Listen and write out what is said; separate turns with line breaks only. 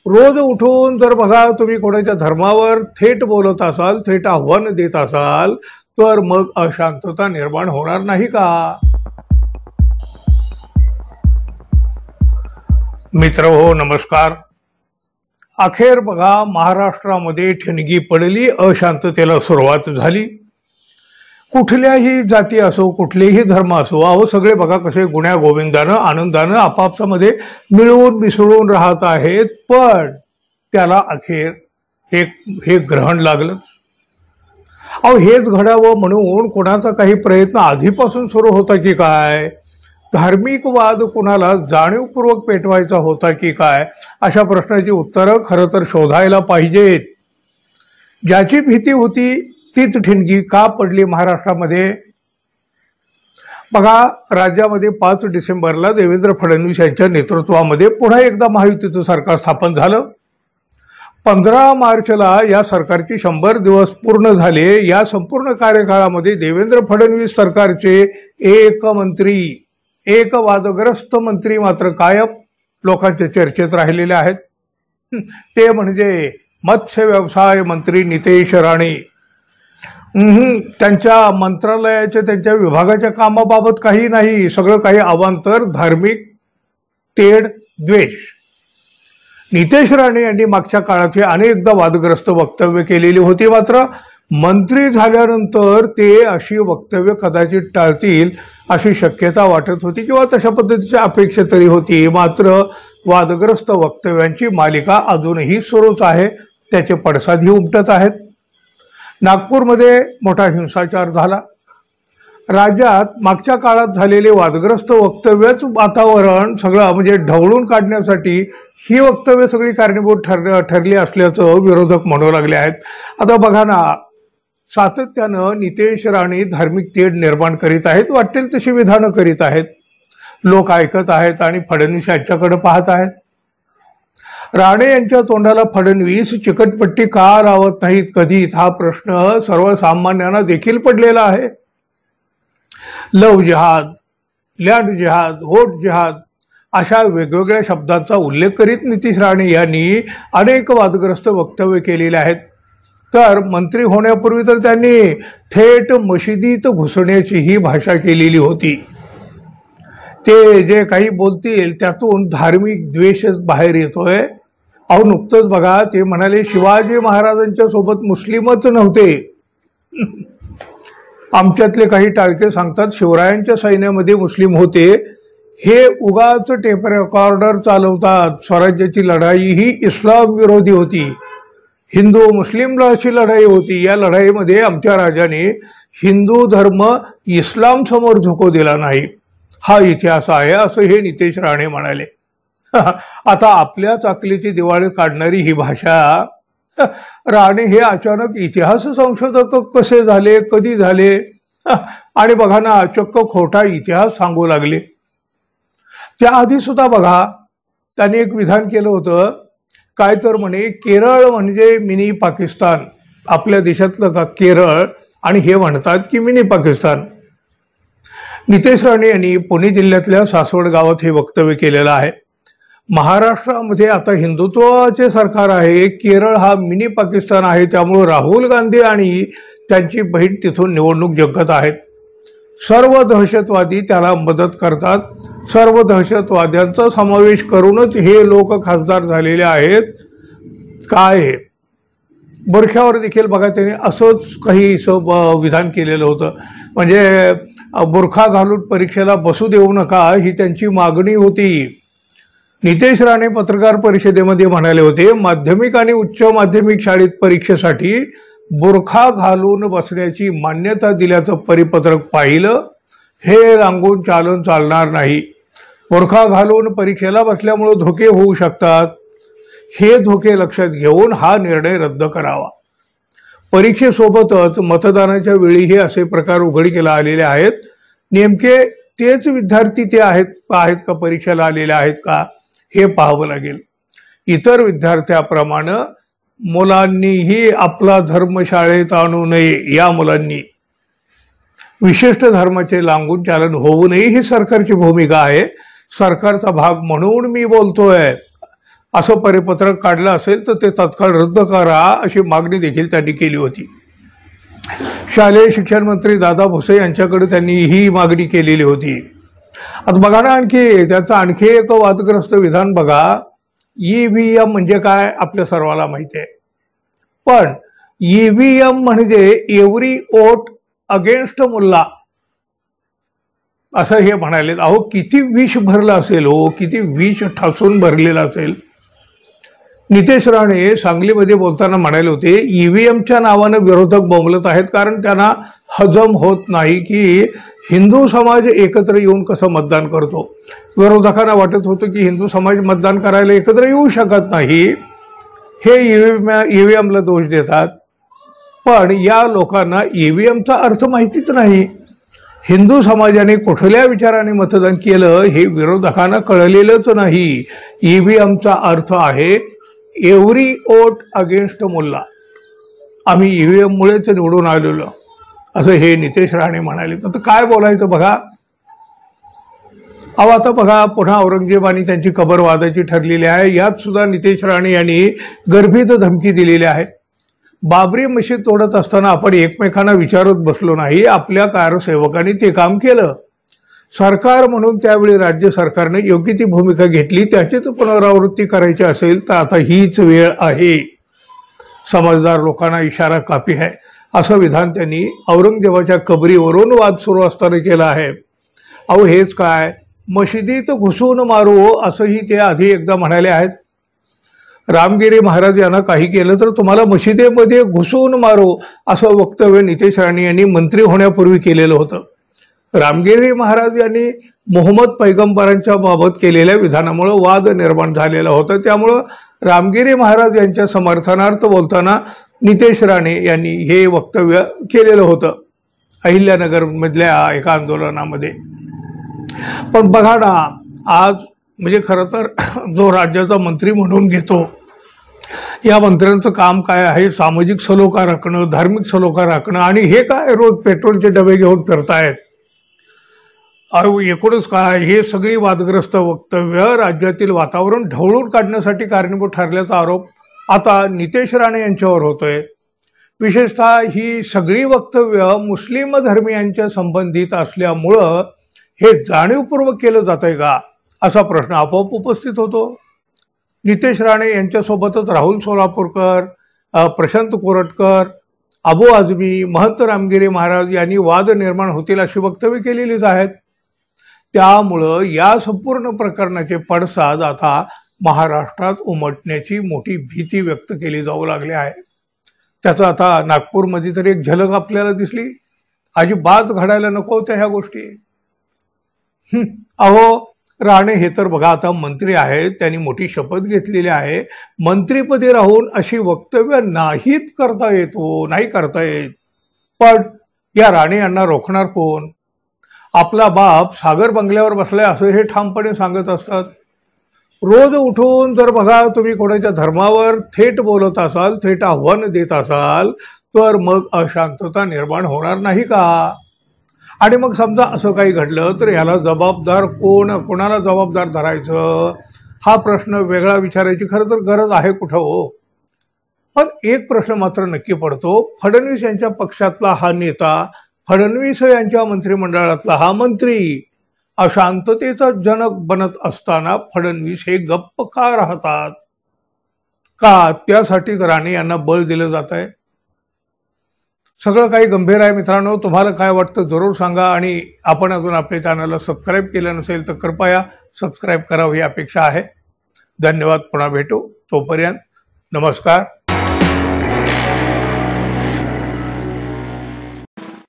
रोज उठून जर बघा तुम्ही कोणाच्या धर्मावर थेट बोलत असाल, थेट आव्हान देत असाल, तर मग अशांतता निर्माण होणार नाही का? मित्र हो, नमस्कार. अखेर बघा महाराष्ट्रामध्ये ठिणगी पडली, अशांततेला सुरुवात झाली. कुठल्याही जाती असो, कुठलेही धर्म असो, अहो सगळे बघा कसे गुण्या गोविंदानं आनंदानं आपापसामध्ये मिळून मिसळून राहत आहेत. पण त्याला अखेर हे ग्रहण लागलं. अहो हेच घडावं म्हणून कोणाचा काही प्रयत्न आधीपासून सुरू होता की काय? धार्मिक वाद कोणाला जाणीवपूर्वक पेटवायचा होता की काय? अशा प्रश्नाची उत्तरं खरं तर शोधायला पाहिजेत. ज्याची भीती होती तीच ठिणगी का पडली महाराष्ट्रामध्ये? बघा, राज्यामध्ये 5 डिसेंबरला देवेंद्र फडणवीस यांच्या नेतृत्वामध्ये पुन्हा एकदा महायुतीचं सरकार स्थापन झालं. 15 मार्चला या सरकारची 100 दिवस पूर्ण झाले. या संपूर्ण कार्यकाळामध्ये देवेंद्र फडणवीस सरकारचे एक वादग्रस्त मंत्री मात्र कायम लोकांच्या चर्चेत राहिलेले आहेत. ते म्हणजे मत्स्य व्यवसाय मंत्री नितेश राणे. त्यांच्या मंत्रालयाच्या, त्यांच्या विभागाच्या कामाबाबत काही नाही, सगळं काही अवांतर, धार्मिक तेढ, द्वेष. नितेश राणे यांनी मागच्या काळात हे अनेकदा वादग्रस्त वक्तव्य केलेली होती. मात्र मंत्री झाल्यानंतर ते अशी वक्तव्य कदाचित टाळतील अशी शक्यता वाटत होती, किंवा तशा पद्धतीची अपेक्षा तरी होती. मात्र वादग्रस्त वक्तव्यांची मालिका अजूनही सुरूच आहे. त्याचे पडसादही उमटत आहेत. नागपूरमध्ये मोठा हिंसाचार झाला. राज्यात मागच्या काळात झालेले वादग्रस्त वक्तव्यच वातावरण सगळं म्हणजे ढवळून काढण्यासाठी ही वक्तव्य सगळी कारणीभूत ठरली असल्याचं विरोधक म्हणू लागले आहेत. आता बघा ना, सातत्यानं नितेश राणे धार्मिक तेढ निर्माण करीत आहेत, वाटेल तशी विधानं करीत आहेत. लोक ऐकत आहेत आणि फडणवीस यांच्याकडे पाहत आहेत. राणे यांच्या तोंडाला फडणवीस चिकटपट्टी का लावत नाहीत कधीच, हा प्रश्न सर्वसामान्यांना देखील पडलेला आहे. लव जिहाद, लँड जिहाद, व्होट जिहाद अशा वेगवेगळ्या शब्दांचा उल्लेख करीत नितेश राणे यांनी अनेक वादग्रस्त वक्तव्य केलेले आहेत. तर मंत्री होण्यापूर्वी तर त्यांनी थेट मशिदीत घुसण्याचीही भाषा केलेली होती. ते जे काही बोलतील त्यातून धार्मिक द्वेषच बाहेर येतोय. अहो नुकतंच बघा, ते म्हणाले शिवाजी महाराजांच्या सोबत मुस्लिमच नव्हते. आमच्यातले काही टाळके सांगतात शिवरायांच्या सैन्यामध्ये मुस्लिम होते. हे उगाच टेप रेकॉर्डर चालवतात. स्वराज्याची लढाई ही इस्लाम विरोधी होती, हिंदू मुस्लिमची लढाई होती. या लढाईमध्ये आमच्या राजाने हिंदू धर्म इस्लाम समोर झुकू दिला नाही, हा इतिहास आहे, असं हे नितेश राणे म्हणाले. आता आपल्याच अकलीची दिवाळी काढणारी ही भाषा. राणे हे अचानक इतिहास संशोधक कसे झाले, कधी झाले? आणि बघा ना, चक्क खोटा इतिहास सांगू लागले. त्याआधी सुद्धा बघा, त्यांनी एक विधान केलं होतं, काय तर म्हणे केरळ म्हणजे मिनी पाकिस्तान. आपल्या देशातलं का केरळ, आणि हे म्हणतात की मिनी पाकिस्तान. नितेश राणे यांनी पुणे जिल्ह्यातल्या सासवड गावात हे वक्तव्य केलेलं आहे. महाराष्ट्रामध्ये आता हिंदुत्वाचे सरकार आहे, केरळ हा मिनी पाकिस्तान आहे. त्यामुळे राहुल गांधी आणि त्यांची बहीण तिथून निवडणूक जिंकत आहेत. सर्व दहशतवादी त्याला मदत करतात. सर्व दहशतवाद्यांचा समावेश करूनच हे लोक खासदार झालेले आहेत. काय बुरख्यावर देखील बघा त्यांनी असंच काही विधान केलेलं होतं. म्हणजे बुरखा घालून परीक्षेला बसू देऊ नका, ही त्यांची मागणी होती. नितेश राणे पत्रकार परिषदेमध्ये म्हणाले होते, माध्यमिक आणि उच्च माध्यमिक शाळेत परीक्षेसाठी बुरखा घालून बसण्याची मान्यता दिल्याचं परिपत्रक पाहिलं. हे रांगून चालणार नाही. बुरखा घालून परीक्षेला बसल्यामुळे धोके होऊ शकतात. हे धोके लक्षात घेऊन हा निर्णय रद्द करावा. परीक्षेसोबतच मतदानाच्या वेळीही असे प्रकार उघडकीला आलेले आहेत. नेमके तेच विद्यार्थी ते आहेत का परीक्षेला आलेले आहेत का, हे पाहावं लागेल. इतर विद्यार्थ्याप्रमाणे मुलांनीही आपला धर्म शाळेत आणू नये. या मुलांनी विशिष्ट धर्माचे लांघून चालन होऊ नये, ही सरकारची भूमिका आहे. सरकारचा भाग म्हणून मी बोलतोय. असं परिपत्रक काढलं असेल तर ते तत्काळ रद्द करा अशी मागणी देखील त्यांनी केली होती. शालेय शिक्षण मंत्री दादा भुसे यांच्याकडे त्यांनी ही मागणी केलेली होती. आता बघा ना, त्याचं आणखी एक वादग्रस्त विधान बघा. EVM म्हणजे काय आपल्या सर्वाला माहिती आहे, पण EVM म्हणजे एव्हरी वोट अगेन्स्ट मुल्ला असं हे म्हणाले. अहो किती विष भरलं असेल हो, किती विष ठासून भरलेलं असेल. नितेश राणे सांगलीमध्ये बोलताना म्हणाले होते, EVMच्या नावानं विरोधक बोंबलत आहेत कारण त्यांना हजम होत नाही की हिंदू समाज एकत्र येऊन कसं मतदान करतो. विरोधकांना वाटत होतं की हिंदू समाज मतदान करायला एकत्र येऊ शकत नाही, हे EVMला दोष देतात. पण या लोकांना EVMचा अर्थ माहितीच नाही. हिंदू समाजाने कुठल्या विचाराने मतदान केलं हे विरोधकांना कळलेलंच नाही. EVMचा अर्थ आहे एव्हरी वोट अगेन्स्ट मुल्ला. आम्ही EVM मुळेच निवडून आलेलो असं हे नितेश राणे म्हणाले. तर काय बोलायचं बघा. अहो आता बघा, पुन्हा औरंगजेब आणि त्यांची कबर वादाची ठरलेली आहे. यात सुद्धा नितेश राणे यांनी गर्भित धमकी दिलेली आहे. बाबरी मशीद तोडत असताना आपण एकमेकांना विचारत बसलो नाही, आपल्या कारसेवकांनी ते काम केलं. सरकार म्हणून त्यावेळी राज्य सरकारने योग्य ती भूमिका घेतली. त्याचीच पुनरावृत्ती करायची असेल तर आता हीच वेळ आहे. समजदार लोकांना इशारा काफी आहे असं विधान त्यांनी औरंगजेबाच्या कबरीवरून वाद सुरू असताना केलं आहे. अहो हेच काय, मशिदीत घुसून मारू असंही ते आधी एकदा म्हणाले आहेत. रामगिरी महाराज यांना काही केलं तर तुम्हाला मशिदीमध्ये घुसून मारू असं वक्तव्य नितेश राणे यांनी मंत्री होण्यापूर्वी केलेलं होतं. रामगिरी महाराज यांनी मोहम्मद पैगंबरांच्या बाबत केलेल्या विधानामुळे वाद निर्माण झालेला होता. त्यामुळं रामगिरी महाराज यांच्या समर्थनार्थ बोलताना नितेश राणे यांनी हे वक्तव्य केलेलं होतं अहिल्यानगरमधल्या एका आंदोलनामध्ये. पण बघा ना, आज म्हणजे खरं तर जो राज्याचा मंत्री म्हणून घेतो, या मंत्र्यांचं काम काय आहे? सामाजिक सलोखा राखणं, धार्मिक सलोखा राखणं. आणि हे काय रोज पेट्रोलचे डबे घेऊन फिरतायत. एकूणच काय, हे सगळी वादग्रस्त वक्तव्य राज्यातील वातावरण ढवळून काढण्यासाठी कारणीभूत ठरल्याचा आरोप आता नितेश राणे यांच्यावर होतोय. विशेषतः ही सगळी वक्तव्य मुस्लिम धर्मियांच्या संबंधित असल्यामुळं हे जाणीवपूर्वक केलं जातंय का असा प्रश्न आपोआप उपस्थित होतो. नितेश राणे यांच्यासोबतच राहुल सोलापूरकर, प्रशांत कोरटकर, अबू आझमी, महंत रामगिरी महाराज यांनी वाद निर्माण होतील अशी वक्तव्य केलेलीच आहेत. त्यामुळं या संपूर्ण प्रकरणाचे पडसाद आता महाराष्ट्रात उमटण्याची मोठी भीती व्यक्त केली जाऊ लागली आहे. त्याचं आता नागपूरमध्ये तर एक झलक आपल्याला दिसली. अजिबात घडायला नको होत्या ह्या गोष्टी. अहो राणे हे तर बघा आता मंत्री आहेत, त्यांनी मोठी शपथ घेतलेली आहे. मंत्रीपदी राहून अशी वक्तव्य नाहीत करता येत हो, नाही करता येत. पण या राणे यांना रोखणार कोण? आपला बाप सागर बंगल्यावर बसलाय असं हे ठामपणे सांगत असतात. रोज उठून जर बघा तुम्ही कोणाच्या धर्मावर थेट बोलत असाल, थेट आव्हान देत असाल, तर मग अशांतता निर्माण होणार नाही का? आणि मग समजा असं काही घडलं तर याला जबाबदार कोण, कोणाला जबाबदार धरायचं हा प्रश्न वेगळा विचारायची खरं तर गरज आहे कुठं हो. पण एक प्रश्न मात्र नक्की पडतो, फडणवीस यांच्या पक्षातला हा नेता, फडणवीस यांच्या मंत्रिमंडळातला हा मंत्री अशांततेचा जनक बनत असताना फडणवीस हे गप्प का राहतात? का त्यासाठीच राणे यांना बळ दिलं जात आहे? सगळं काही गंभीर आहे मित्रांनो. तुम्हाला काय वाटतं जरूर सांगा. आणि आपण अजून आपल्या चॅनलला सबस्क्राईब केलं नसेल तर कृपया सबस्क्राईब करावं ही अपेक्षा आहे. धन्यवाद. पुन्हा भेटू. तोपर्यंत नमस्कार.